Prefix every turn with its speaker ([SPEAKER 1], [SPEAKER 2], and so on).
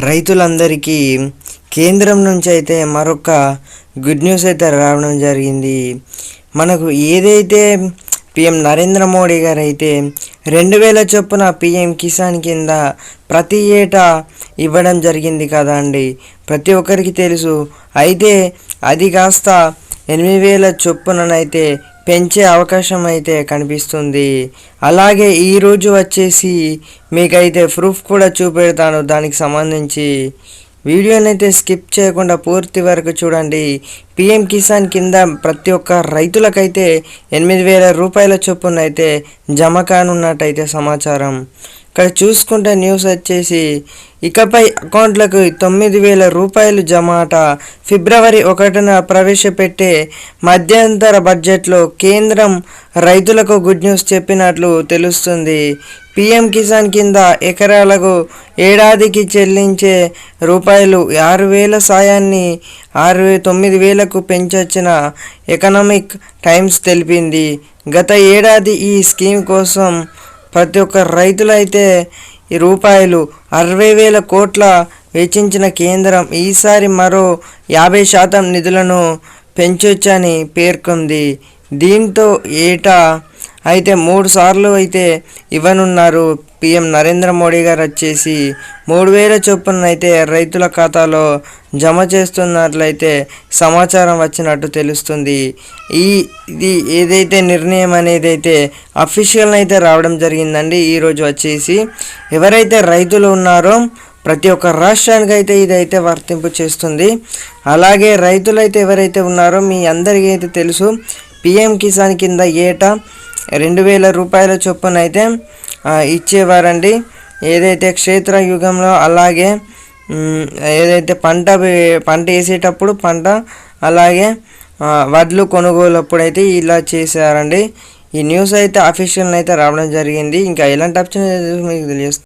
[SPEAKER 1] రైతులందరికీ కేంద్రం నుంచి అయితే మరొక గుడ్ న్యూస్ అయితే రావడం జరిగింది. మనకు ఏదైతే పిఎం నరేంద్ర మోడీ గారు అయితే 2000 చొప్పున పిఎం కిసాన్ కింద ప్రతి ఏటా ఇవ్వడం జరిగింది కదా అండి, ప్రతి ఒక్కరికి తెలుసు. అయితే అది కాస్త 8000 చొప్పుననైతే పెంచే అవకాశం అయితే కనిపిస్తుంది. అలాగే ఈరోజు వచ్చేసి మీకైతే ప్రూఫ్ కూడా చూపెడతాను. దానికి సంబంధించి వీడియోని అయితే స్కిప్ చేయకుండా పూర్తి వరకు చూడండి. పిఎం కిసాన్ కింద ప్రతి ఒక్క రైతులకైతే 8000 రూపాయల చొప్పున అయితే జమ కానున్నట్టయితే సమాచారం. ఇక్కడ చూసుకుంటే న్యూస్ వచ్చేసి ఇకపై అకౌంట్లకు 9000 రూపాయలు జమ అట. ఫిబ్రవరి 1న ప్రవేశపెట్టే మధ్యంతర బడ్జెట్లో కేంద్రం రైతులకు గుడ్ న్యూస్ చెప్పినట్లు తెలుస్తుంది. పిఎం కిసాన్ కింద ఎకరాలకు ఏడాదికి చెల్లించే రూపాయలు 6000 సాయాన్ని 9000కు పెంచొచ్చిన ఎకనామిక్ టైమ్స్ తెలిపింది. గత ఏడాది ఈ స్కీమ్ కోసం ప్రతి ఒక్క రైతులైతే ఈ రూపాయలు 60,000 కోట్ల వెచ్చించిన కేంద్రం ఈసారి మరో 50% నిధులను పెంచొచ్చని పేర్కొంది. దీంతో ఏటా అయితే 3 సార్లు అయితే ఇవ్వనున్నారు. పిఎం నరేంద్ర మోడీ గారు వచ్చేసి 3000 చొప్పున అయితే రైతుల ఖాతాలో జమ చేస్తున్నట్లయితే సమాచారం వచ్చినట్టు తెలుస్తుంది. ఇది ఏదైతే నిర్ణయం అనేది అయితే అఫీషియల్ అయితే రావడం జరిగిందండి. ఈరోజు వచ్చేసి ఎవరైతే రైతులు ఉన్నారో ప్రతి ఒక్క రాష్ట్రానికి అయితే ఇదైతే వర్తింపు చేస్తుంది. అలాగే రైతులైతే ఎవరైతే ఉన్నారో మీ అందరికీ అయితే తెలుసు, పిఎం కిసాన్ కింద ఏటా 2000 రూపాయల చొప్పున అయితే ఇచ్చేవారండి. ఏదైతే క్షేత్ర యుగంలో, అలాగే ఏదైతే పంట వేసేటప్పుడు పంట, అలాగే వడ్లు కొనుగోలు అప్పుడైతే ఇలా చేశారండి. ఈ న్యూస్ అయితే అఫీషియల్ అయితే రావడం జరిగింది. ఇంకా ఎలాంటి ఆప్షన్ మీకు తెలియదు.